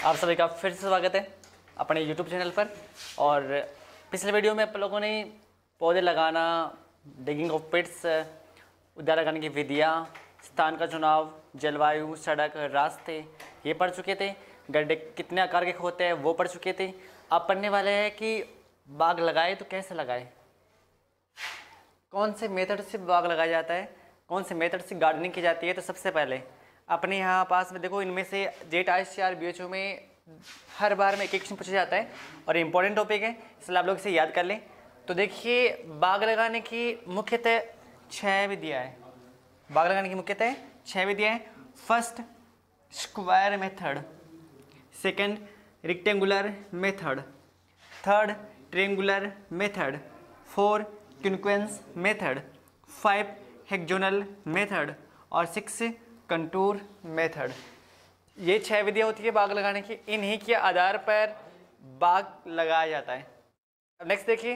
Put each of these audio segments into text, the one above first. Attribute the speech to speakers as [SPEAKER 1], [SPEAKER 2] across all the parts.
[SPEAKER 1] आप सभी का फिर से स्वागत है अपने YouTube चैनल पर। और पिछले वीडियो में आप लोगों ने पौधे लगाना, डिगिंग ऑफ पिट्स, उद्यान लगाने की विधियाँ, स्थान का चुनाव, जलवायु, सड़क, रास्ते ये पढ़ चुके थे। गड्ढे कितने आकार के होते हैं वो पढ़ चुके थे। अब पढ़ने वाले हैं कि बाग लगाए तो कैसे लगाए, कौन से मेथड से बाग लगाया जाता है, कौन से मेथड से गार्डनिंग की जाती है। तो सबसे पहले अपने यहाँ पास में देखो, इनमें से जेट ICR BHO में हर बार में एक क्वेश्चन पूछा जाता है और इम्पोर्टेंट टॉपिक है, इसलिए आप लोग इसे याद कर लें। तो देखिए, बाग लगाने की मुख्यतः 6 विधियाँ हैं। बाग लगाने की मुख्यतः 6 विधियाँ हैं। First, square method. Second, rectangular method. Third, triangular method. 4, quincunx method. 5, hexagonal method. और 6, कंटूर मेथड। ये 6 विधियाँ होती है बाग लगाने की। इन्हीं के आधार पर बाग लगाया जाता है। अब नेक्स्ट देखिए,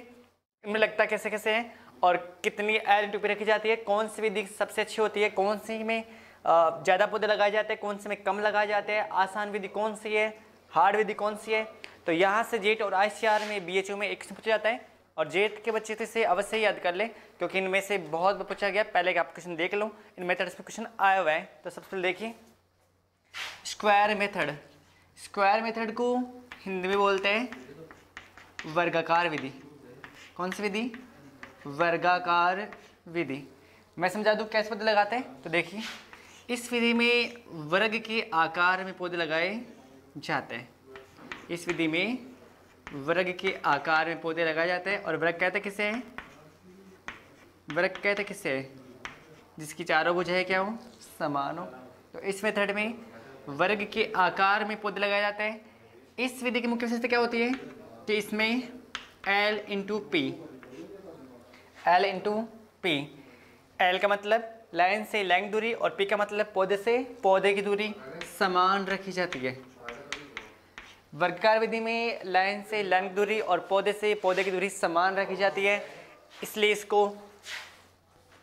[SPEAKER 1] इनमें लगता कैसे कैसे है और कितनी L/P रखी जाती है, कौन सी विधि सबसे अच्छी होती है, कौन सी में ज़्यादा पौधे लगाए जाते हैं, कौन से में कम लगाए जाते हैं, आसान विधि कौन सी है, हार्ड विधि कौन सी है। तो यहाँ से जेट और ICR में BHO में एक पूछा जाता है और जेट के बच्चे तो इसे अवश्य याद कर ले, क्योंकि इनमें से बहुत बार पूछा गया। पहले का आप क्वेश्चन देख लो, इन मेथड्स पे क्वेश्चन आया हुआ है। तो सबसे पहले देखिए, स्क्वायर मेथड। स्क्वायर मेथड को हिंदी में बोलते हैं वर्गाकार विधि। कौन सी विधि? वर्गाकार विधि। मैं समझा दूँ कैसे पौधे लगाते हैं। तो देखिए, इस विधि में वर्ग के आकार में पौधे लगाए जाते हैं। इस विधि में वर्ग के आकार में पौधे लगाए जाते हैं। और वर्ग कहते किसे हैं? वर्ग कहते किसे है? जिसकी चारों भुजा है क्या हो? समान हो। तो इस मेथड में वर्ग के आकार में पौधे लगाए जाते हैं। इस विधि की मुख्य विशेषता क्या होती है कि इसमें L/P। L/P। L का मतलब लाइन से लैंग दूरी और P का मतलब पौधे से पौधे की दूरी समान रखी जाती है। वर्गाकार विधि में लाइन से लैंग दूरी और पौधे से पौधे की दूरी समान रखी जाती है, इसलिए इसको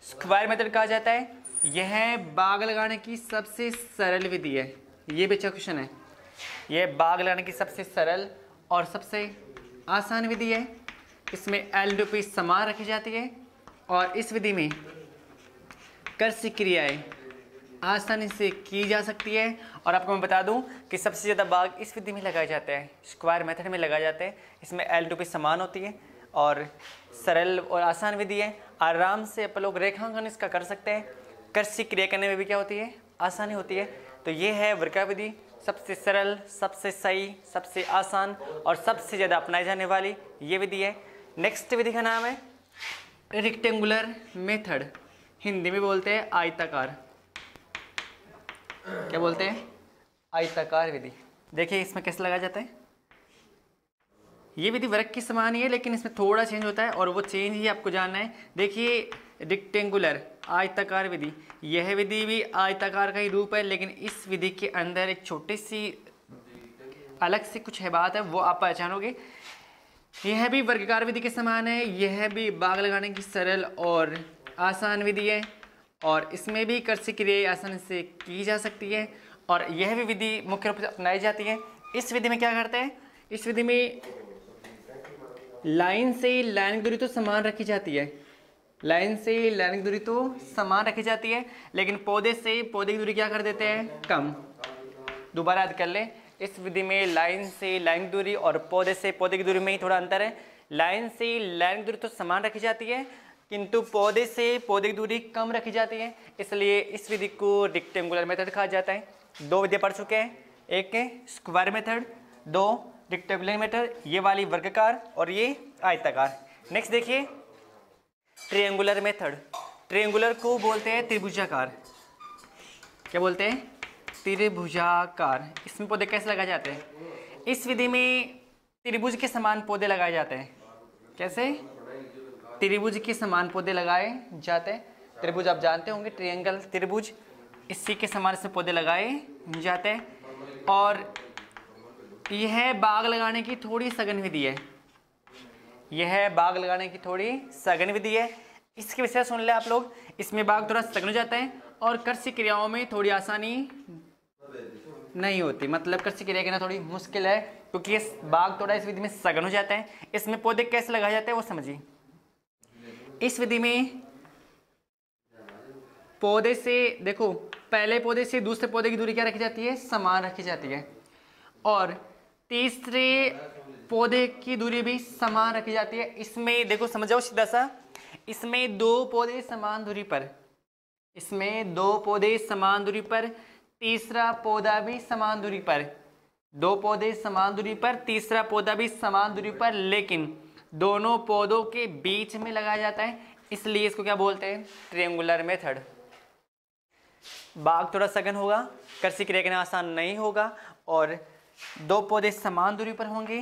[SPEAKER 1] स्क्वायर मेथड कहा जाता है। यह बाग लगाने की सबसे सरल विधि है। ये भी अच्छा क्वेश्चन है। यह बाग लगाने की सबसे सरल और सबसे आसान विधि है। इसमें L/P समान रखी जाती है और इस विधि में कृषि क्रियाएं आसानी से की जा सकती है। और आपको मैं बता दूं कि सबसे ज़्यादा बाग इस विधि में लगाए जाते हैं, स्क्वायर मेथड में लगाए जाते हैं। इसमें L/P समान होती है और सरल और आसान विधि है। आराम से आप लोग रेखांकन इसका कर सकते हैं। कृषि क्रिया करने में भी क्या होती है? आसानी होती है। तो ये है वर्गाकार विधि, सबसे सरल, सबसे सही, सबसे आसान और सबसे ज़्यादा अपनाई जाने वाली ये विधि है। नेक्स्ट विधि का नाम है रेक्टेंगुलर मेथड। हिंदी में बोलते हैं आयताकार। क्या बोलते हैं? आयताकार विधि। देखिए इसमें कैसे लगाया जाता है। ये विधि वर्ग की समान ही है, लेकिन इसमें थोड़ा चेंज होता है और वो चेंज ही आपको जानना है। देखिए, रेक्टेंगुलर आयताकार विधि, यह विधि भी आयताकार का ही रूप है, लेकिन इस विधि के अंदर एक छोटी सी अलग से कुछ है बात है, वो आप पहचानोगे। यह भी वर्गाकार विधि के समान है। यह भी बाग लगाने की सरल और आसान विधि है और इसमें भी कृषि क्रियाएं आसानी से की जा सकती है और यह भी विधि मुख्य रूप से अपनाई जाती है। इस विधि में क्या करते हैं? इस विधि में लाइन से लाइन की दूरी तो समान रखी जाती है, लाइन से लाइन की दूरी तो समान रखी जाती है, लेकिन पौधे से पौधे की दूरी क्या कर देते हैं? कम। दोबारा याद कर लें, इस विधि में लाइन से लाइन की दूरी और पौधे से पौधे की दूरी में ही थोड़ा अंतर है। लाइन से लाइन की दूरी तो समान रखी जाती है, किंतु पौधे से पौधे की दूरी कम रखी जाती है, इसलिए इस विधि को रेक्टेंगुलर मेथड कहा जाता है। 2 विधियाँ पढ़ चुके हैं, एक है स्क्वायर मेथड, 2 रेक्टेंगुलर मेथड, ये वाली वर्गाकार और ये आयताकार। नेक्स्ट देखिए, ट्रायंगुलर मेथड। ट्रायंगुलर को बोलते हैं त्रिभुजाकार। क्या बोलते हैं? त्रिभुजाकार। इसमें पौधे कैसे लगाए जाते हैं? इस विधि में त्रिभुज के समान पौधे लगाए जाते हैं। कैसे? त्रिभुज के समान पौधे लगाए जाते हैं। त्रिभुज आप जानते होंगे, ट्रायंगल, त्रिभुज, इसी के समान से पौधे लगाए जाते हैं और यह बाग लगाने की थोड़ी सघन विधि है। यह बाग लगाने की थोड़ी सघन विधि है। इसके विषय सुन ले आप लोग। इसमें बाग थोड़ा सघन हो जाता है और कृषि क्रियाओं में थोड़ी आसानी नहीं होती। मतलब कृषि क्रिया कहना थोड़ी मुश्किल है, क्योंकि ये बाग थोड़ा इस विधि में सघन हो जाता है। इसमें पौधे कैसे लगाए जाते हैं वो समझिए। इस विधि में पौधे से देखो, पहले पौधे से दूसरे पौधे की दूरी क्या रखी जाती है, समान रखी जाती है, और तीसरे पौधे की दूरी भी समान रखी जाती है। इसमें देखो समझ जाओ सीधा सा, इसमें दो पौधे समान दूरी पर, इसमें दो पौधे समान दूरी पर, तीसरा पौधा भी समान दूरी पर, दो पौधे समान दूरी पर, तीसरा पौधा भी समान दूरी पर, लेकिन दोनों पौधों के बीच में लगाया जाता है, इसलिए इसको क्या बोलते हैं, ट्रायंगुलर मेथड। बाग थोड़ा सघन होगा, कृषि क्रिया करना आसान नहीं होगा, और दो पौधे समान दूरी पर होंगे,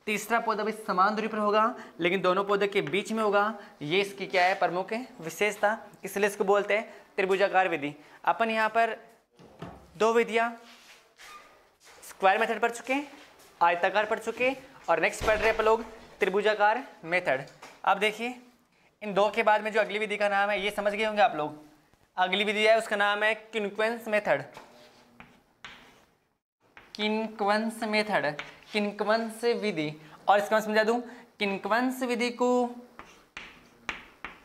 [SPEAKER 1] तीसरा पौधा भी समान दूरी पर होगा, लेकिन दोनों पौधे के बीच में होगा। ये इसकी क्या है, प्रमुख विशेषता, इसलिए इसको बोलते हैं त्रिभुजाकार विधि। अपन यहाँ पर दो विधियाँ स्क्वायर मेथड पढ़ चुके हैं, आयताकार पढ़ चुके हैं, और नेक्स्ट पढ़ रहे हैं अपन लोग त्रिभुजाकार मेथड। अब देखिए इन दो के बाद में जो अगली विधि का नाम है, ये समझ गए होंगे आप लोग। अगली विधि है उसका नाम है क्विंक्वन्स मेथड। क्विंक्वन्स मेथड, क्विंक्वन्स विधि, और इसका मैं समझा दूं, क्विंक्वन्स विधि को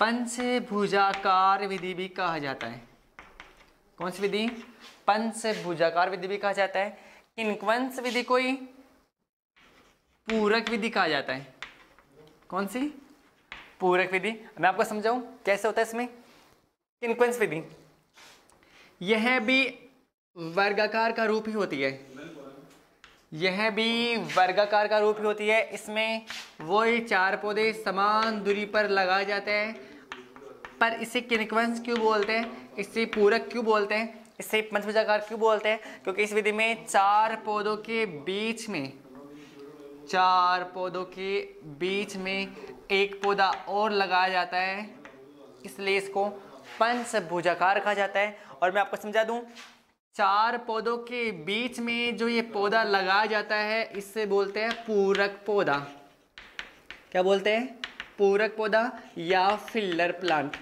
[SPEAKER 1] पंचभुजाकार विधि भी कहा जाता है। कौन सी विधि, पंचभुजाकार विधि भी कहा जाता है। क्विंक्वन्स विधि को ही पूरक विधि कहा जाता है। कौन सी, पूरक विधि। मैं आपको समझाऊं कैसे होता है इसमें क्विंक्वन्स विधि। यह भी वर्गाकार का रूप ही होती है, यह भी वर्गाकार का रूप ही होती है। इसमें वही चार पौधे समान दूरी पर लगाए जाते हैं, पर इसे क्विंक्वन्स क्यों बोलते हैं, इसे पूरक क्यों बोलते हैं, इसे पंचभुजाकार क्यों बोलते हैं, क्योंकि इस विधि में चार पौधों के बीच में, चार पौधों के बीच में एक पौधा और लगाया जाता है, इसलिए इसको पंचभुजाकार कहा जाता है। और मैं आपको समझा दूं, चार पौधों के बीच में जो ये पौधा लगाया जाता है, इससे बोलते हैं पूरक पौधा। क्या बोलते हैं, पूरक पौधा या फिलर प्लांट।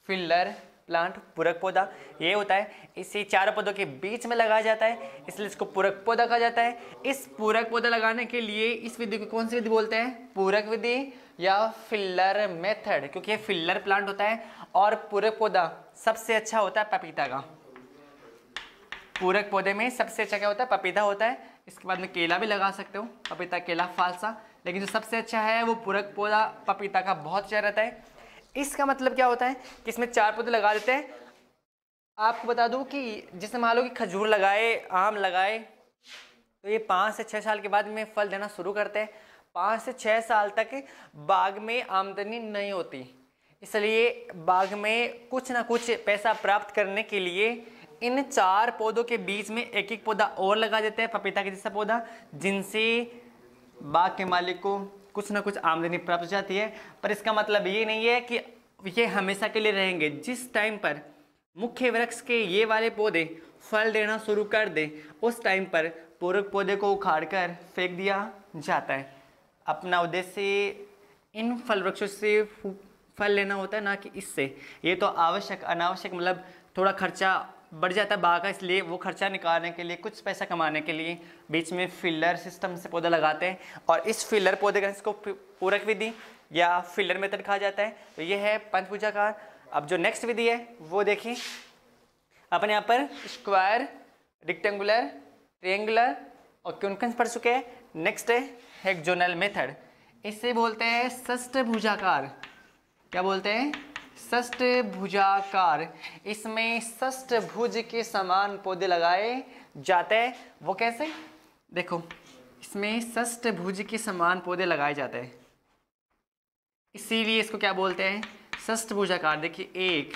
[SPEAKER 1] फिलर प्लांट, पूरक पौधा ये होता है। इसे चारों पौधों के बीच में लगाया जाता है, इसलिए इसको पूरक पौधा कहा जाता है। इस पूरक पौधा लगाने के लिए इस विधि को कौन सी विधि बोलते हैं, पूरक विधि या फिलर मेथड, क्योंकि ये फिलर प्लांट होता है। और पूरक पौधा सबसे अच्छा होता है पपीता का। पूरक पौधे में सबसे अच्छा क्या होता है, पपीता होता है। इसके बाद में केला भी लगा सकते हो, पपीता, केला, फालसा, लेकिन जो सबसे अच्छा है वो पूरक पौधा पपीता का बहुत अच्छा रहता है। इसका मतलब क्या होता है कि इसमें चार पौधे लगा देते हैं। आपको बता दूं कि जिसने मान लो कि खजूर लगाए, आम लगाए, तो ये 5 से 6 साल के बाद में फल देना शुरू करते हैं। 5 से 6 साल तक बाग में आमदनी नहीं होती, इसलिए बाग में कुछ ना कुछ पैसा प्राप्त करने के लिए इन चार पौधों के बीच में एक एक पौधा और लगा देते हैं, पपीता के जैसा पौधा, जिनसे बाग के मालिक को कुछ ना कुछ आमदनी प्राप्त हो जाती है। पर इसका मतलब ये नहीं है कि ये हमेशा के लिए रहेंगे। जिस टाइम पर मुख्य वृक्ष के ये वाले पौधे फल देना शुरू कर दे, उस टाइम पर पूरक पौधे को उखाड़कर फेंक दिया जाता है। अपना उद्देश्य इन फल वृक्षों से फल लेना होता है, ना कि इससे। ये तो आवश्यक अनावश्यक मतलब थोड़ा खर्चा बढ़ जाता है बाग का, इसलिए वो खर्चा निकालने के लिए, कुछ पैसा कमाने के लिए बीच में फिलर सिस्टम से पौधा लगाते हैं, और इस फिलर पौधे का इसको पूरक विधि या फिलर मेथड कहा जाता है। तो ये है पंचभुजाकार। अब जो नेक्स्ट विधि है वो देखिए, अपन यहाँ पर स्क्वायर, रेक्टेंगुलर, ट्रायंगुलर और क्विंक्वन्स पढ़ चुके हैं। नेक्स्ट है हेक्सागोनल मेथड, इसे बोलते हैं षष्ठभुजाकार। क्या बोलते हैं, षष्ठभुजाकार। इसमें षष्ठभुज के समान पौधे लगाए जाते हैं। वो कैसे, देखो इसमें षष्ठभुज के समान पौधे लगाए जाते हैं, इसीलिए इसको क्या बोलते हैं, षष्ठभुजाकार। देखिए 1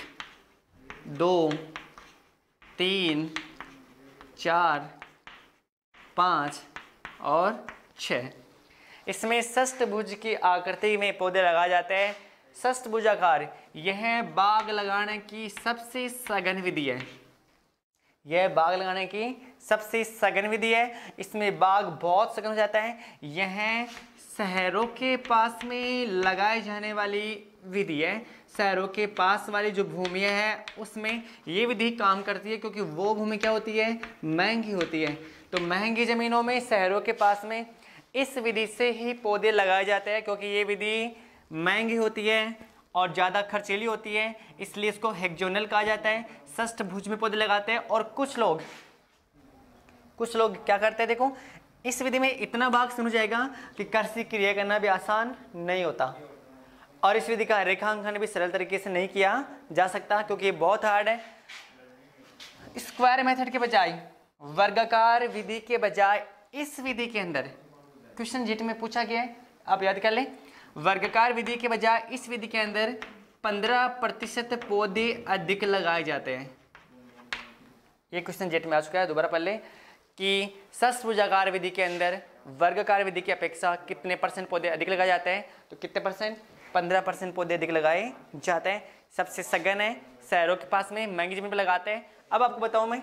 [SPEAKER 1] 2 3 4 5 और 6, इसमें षष्ठभुज की आकृति में पौधे लगाए जाते हैं। षष्ठभुजाकार यह बाग लगाने की सबसे सघन विधि है, यह बाग लगाने की सबसे सघन विधि है। इसमें बाग बहुत सघन हो जाता है। यह शहरों के पास में लगाए जाने वाली विधि है, शहरों के पास वाली जो भूमि है उसमें ये विधि काम करती है, क्योंकि वो भूमि क्या होती है, महंगी होती है। तो महंगी ज़मीनों में, शहरों के पास में इस विधि से ही पौधे लगाए जाते हैं, क्योंकि ये विधि महंगी होती है और ज़्यादा खर्चीली होती है, इसलिए इसको हेक्सोनल कहा जाता है। षष्ठभुज में पौधे लगाते हैं। और कुछ लोग क्या करते हैं, देखो इस विधि में इतना भाग सुन जाएगा कि कृषि क्रिया करना भी आसान नहीं होता, और इस विधि का रेखांकन भी सरल तरीके से नहीं किया जा सकता, क्योंकि ये बहुत हार्ड है। स्क्वायर मेथड के बजाय, वर्गाकार विधि के बजाय इस विधि के अंदर, क्वेश्चन जीट में पूछा गया है, आप याद कर लें, वर्गाकार विधि के बजाय इस विधि के अंदर 15% पौधे अधिक लगाए जाते हैं। ये क्वेश्चन जेट में आ चुका है, दोबारा पढ़ लें कि षष्ठभुजाकार विधि के अंदर वर्गाकार विधि की अपेक्षा कितने % पौधे अधिक लगाए जाते हैं, तो कितने %? 15% पौधे अधिक लगाए जाते हैं। सबसे सघन है, शहरों के पास में महंगी जमीन पर लगाते हैं। अब आपको बताऊं मैं,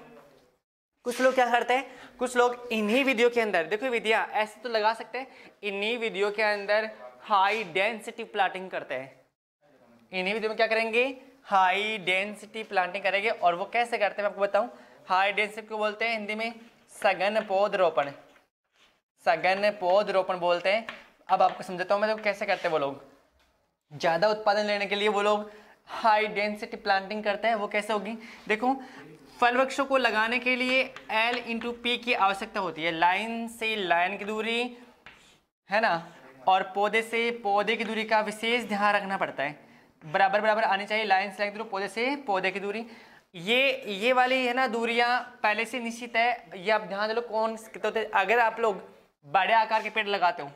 [SPEAKER 1] कुछ लोग क्या करते हैं, कुछ लोग इन्हीं विधियों के अंदर, देखो विधियां ऐसे तो लगा सकते हैं, इन्हीं विधियों के अंदर हाई डेंसिटी प्लांटिंग करते हैं। इन्हीं विधियों में क्या करेंगे, हाई डेंसिटी प्लांटिंग करेंगे। और वो कैसे करते हैं मैं आपको बताऊं। हाई डेंसिटी को बोलते हैं हिंदी में सघन पौधरोपण, सघन पौधरोपण बोलते हैं। अब आपको समझाता हूं मैं, देखो कैसे करते हैं वो लोग। ज़्यादा उत्पादन लेने के लिए वो लोग हाई डेंसिटी प्लांटिंग करते हैं। वो कैसे होगी, देखो फल वृक्षों को लगाने के लिए L/P की आवश्यकता होती है। लाइन से लाइन की दूरी है ना, और पौधे से पौधे की दूरी का विशेष ध्यान रखना पड़ता है। बराबर बराबर आनी चाहिए लाइन से लाइन की दूरी, पौधे से पौधे की दूरी। ये वाली है ना दूरियां पहले से निश्चित है। ये आप ध्यान दे लो कौन कितने होते हैं। अगर आप लोग बड़े आकार के पेड़ लगाते हो,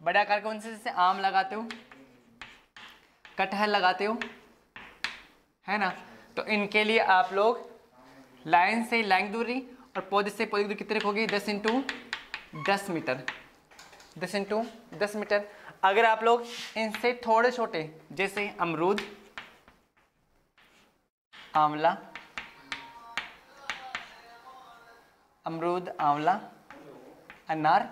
[SPEAKER 1] बड़े आकार के कौन से, जैसे आम लगाते हो, कटहल लगाते हो, है ना, तो इनके लिए आप लोग लाइन से लाइन दूरी और पौधे से पौधे की दूरी कितनी रखोगे, 10x10 मीटर, 10x10 मीटर। अगर आप लोग इनसे थोड़े छोटे, जैसे अमरूद, आंवला, अनार,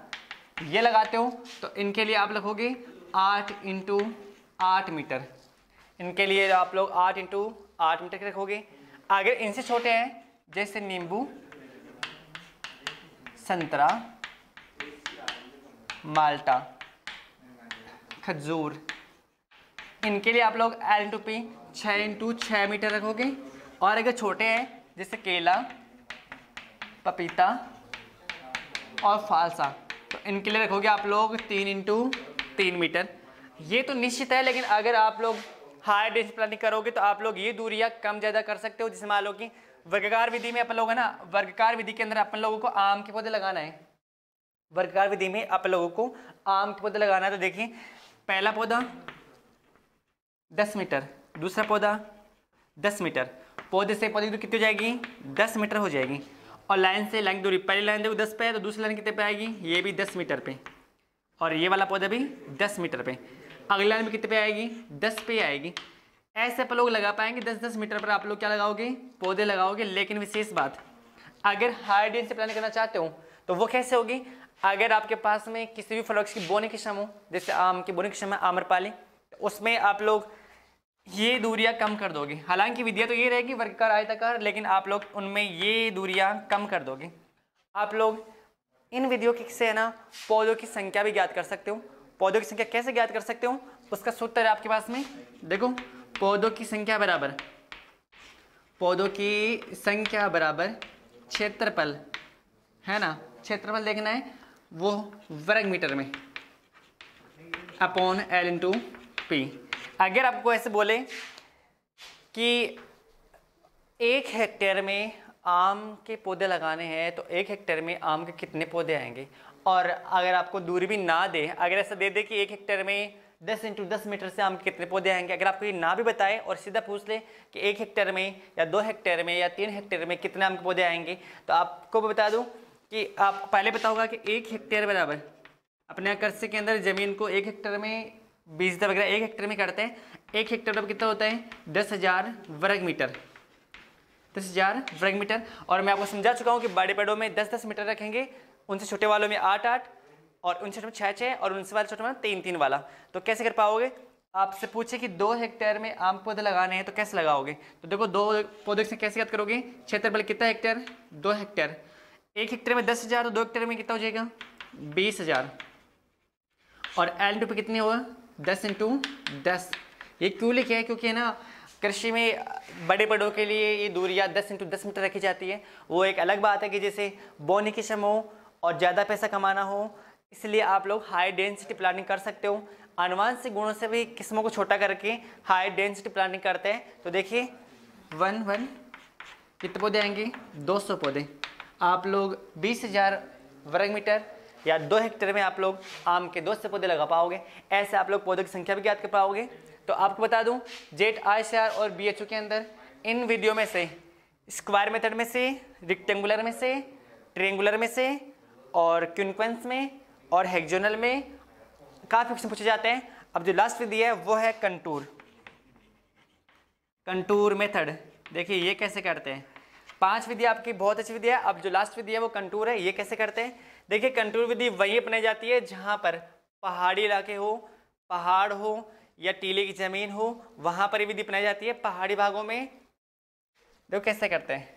[SPEAKER 1] ये लगाते हो, तो इनके लिए आप रखोगे 8x8 मीटर। इनके लिए आप लोग 8x8 मीटर के रखोगे। अगर इनसे छोटे हैं, जैसे नींबू, संतरा, माल्टा, खजूर, इनके लिए आप लोग L/P 6x6 मीटर रखोगे। और अगर छोटे हैं, जैसे केला, पपीता और फालसा, तो इनके लिए रखोगे आप लोग 3x3 मीटर। ये तो निश्चित है, लेकिन अगर आप लोग हाई डेंसिटी प्लांटिंग करोगे तो आप लोग ये दूरियां कम ज़्यादा कर सकते हो। जैसे मान लो कि वर्गाकार विधि में अपन लोग है ना, वर्गाकार विधि के अंदर अपन लोगों को आम के पौधे लगाना है। वर्गाकार विधि में अपन लोगों को आम के पौधे लगाना है, तो देखिए पहला पौधा 10 मीटर, दूसरा पौधा 10 मीटर, पौधे से पौधे की दूरी कितनी हो जाएगी, 10 मीटर हो जाएगी। और लाइन से लाइन की दूरी, पहली लाइन देखो 10 पे है, तो दूसरी लाइन कितने पे आएगी, ये भी 10 मीटर पे, और ये वाला पौधा भी 10 मीटर पे। अगली लाइन में कितने पे आएगी, 10 पे आएगी। ऐसे आप लोग लगा पाएंगे 10-10 मीटर पर आप लोग क्या लगाओगे, पौधे लगाओगे। लेकिन विशेष बात, अगर हाई डेंसिटी प्लांटिंग करना चाहते हो तो वो कैसे होगी, अगर आपके पास में किसी भी फल वृक्ष की बोने की क्षम हो, जैसे आम की बोने की क्षम है, आम्रपाली, उसमें आप लोग ये दूरियां कम कर दोगे। हालांकि विधियां तो ये रहेगी वर्गाकार, आयताकार, लेकिन आप लोग उनमें ये दूरियां कम कर दोगे। आप लोग इन विधियों से है ना पौधों की संख्या भी ज्ञात कर सकते हो। पौधों की संख्या कैसे ज्ञात कर सकते हो, उसका सूत्र है आपके पास में, देखो पौधों की संख्या बराबर क्षेत्रफल, है ना, क्षेत्रफल देखना है वो वर्ग मीटर में अपॉन L/P। अगर आपको ऐसे बोले कि 1 हेक्टेयर में आम के पौधे लगाने हैं, तो 1 हेक्टेयर में आम के कितने पौधे आएंगे। और अगर आपको दूरी भी ना दे, अगर ऐसा दे दे कि 1 हेक्टेयर में 10x10 मीटर से आम के कितने पौधे आएंगे, अगर आपको ये ना भी बताए और सीधा पूछ ले कि 1 हेक्टेयर में या 2 हेक्टेयर में या 3 हेक्टेयर में कितने आम के पौधे आएंगे, तो आपको बता दूं कि आपको पहले पता होगा कि 1 हेक्टेयर बराबर, अपने कृषि के अंदर ज़मीन को 1 हेक्टेयर में 20 वगैरह 1 हेक्टेयर में करते हैं। 1 हेक्टेयर बराबर कितना होता है, 10,000 वर्ग मीटर, 10,000 वर्ग मीटर। और मैं आपको समझा चुका हूँ कि बड़े पेड़ों में 10-10 मीटर रखेंगे, उनसे छोटे वालों में 8-8, और उनसे छोटे में 6-6, और उनसे वाले छोटे में 3-3 वाला। तो कैसे कर पाओगे, आपसे पूछे कि 2 हेक्टेयर में आम पौधे लगाने हैं तो कैसे लगाओगे, तो देखो 2 पौधे से कैसे याद करोगे, क्षेत्रफल कितना हेक्टेयर, 2 हेक्टेयर, 1 हेक्टेयर में 10,000 तो 2 हेक्टेयर में कितना हो जाएगा 20,000, और L पे कितनी होगा 10 इंटू 10। ये क्यों लिखे है, क्योंकि है ना कृषि में बड़े पेड़ों के लिए ये दूरियाँ 10 इंटू 10 मीटर रखी जाती है। वो एक अलग बात है कि जैसे बोने की क्षम हो और ज़्यादा पैसा कमाना हो, इसलिए आप लोग हाई डेंसिटी प्लानिंग कर सकते हो। आनुवंशिक गुणों से भी किस्मों को छोटा करके हाई डेंसिटी प्लानिंग करते हैं। तो देखिए 1 कितने पौधे आएंगे 200 पौधे, आप लोग 20,000 वर्ग मीटर या 2 हेक्टेयर में आप लोग आम के 200 पौधे लगा पाओगे। ऐसे आप लोग पौधों की संख्या भी ज्ञात कर पाओगे। तो आपको बता दूं जेट ICR और BHO के अंदर इन वीडियो में से स्क्वायर मेथड में से, रेक्टेंगुलर में से, ट्रायंगुलर में से और क्विंक्वेंस में और हेक्सागोनल में काफ़ी क्वेश्चन पूछे जाते हैं। अब जो लास्ट विधि है वो है कंटूर मेथड। देखिए ये कैसे करते हैं, 5 विधि आपकी बहुत अच्छी विधि है। अब जो लास्ट विधि है वो कंटूर है। ये कैसे करते हैं, देखिए कंटूर विधि वही अपनाई जाती है जहाँ पर पहाड़ी इलाके हो, पहाड़ हो या टीले की जमीन हो, वहाँ पर ये विधि अपनाई जाती है। पहाड़ी भागों में देखो कैसे करते हैं,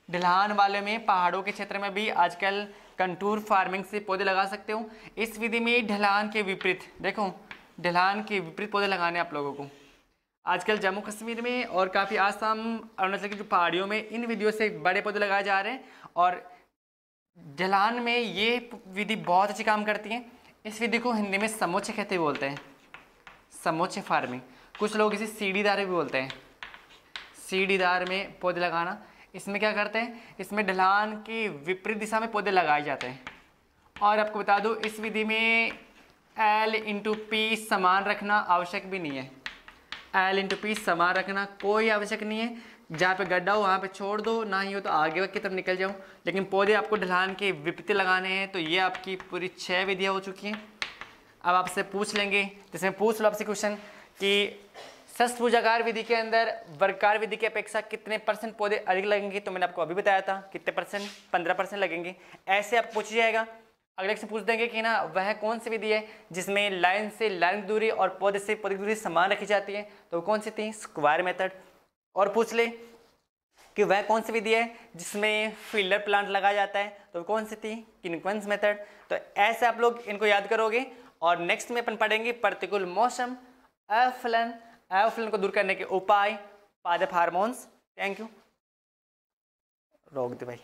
[SPEAKER 1] ढलान वाले में पहाड़ों के क्षेत्र में भी आजकल कंटूर फार्मिंग से पौधे लगा सकते हो। इस विधि में ढलान के विपरीत, देखो ढलान के विपरीत पौधे लगाने आप लोगों को। आजकल जम्मू कश्मीर में और काफ़ी आसाम अरुणाचल की जो पहाड़ियों में इन विधियों से बड़े पौधे लगाए जा रहे हैं और ढलान में ये विधि बहुत अच्छी काम करती है। इस विधि को हिंदी में समोच्च कहते बोलते हैं, समोच्च फार्मिंग। कुछ लोग इसे सीढ़ीदार भी बोलते हैं, सीढ़ीदार में पौधे लगाना। इसमें क्या करते हैं, इसमें ढलान की विपरीत दिशा में पौधे लगाए जाते हैं। और आपको बता दूं इस विधि में L इंटू P समान रखना आवश्यक भी नहीं है। L इंटू P समान रखना कोई आवश्यक नहीं है। जहाँ पे गड्ढा हो वहाँ पे छोड़ दो, ना ही हो तो आगे की तरफ निकल जाओ। लेकिन पौधे आपको ढलान के विपरीत लगाने हैं। तो ये आपकी पूरी 6 विधियाँ हो चुकी हैं। अब आपसे पूछ लेंगे, जिसमें पूछ लो आपसे क्वेश्चन कि षष्भुजाकार विधि के अंदर वर्गाकार विधि की अपेक्षा कितने % पौधे अधिक लगेंगे। तो मैंने आपको अभी बताया था कितने %, 15% लगेंगे। ऐसे आप पूछ जाएगा। अगले से पूछ देंगे कि ना वह कौन सी विधि है जिसमें लाइन से लाइन की दूरी और पौधे से पौधे की दूरी समान रखी जाती है, तो कौन सी थी, स्क्वायर मेथड। और पूछ ले कि वह कौन सी विधि है जिसमें फिल्टर प्लांट लगाया जाता है, तो कौन सी थी, क्विंक्वेंस मेथड। तो ऐसे आप लोग इनको याद करोगे। और नेक्स्ट में अपन पढ़ेंगे प्रतिकूल मौसम, अवफलन को दूर करने के उपाय, पादप हार्मोन्स। Thank you. रोक दे भाई।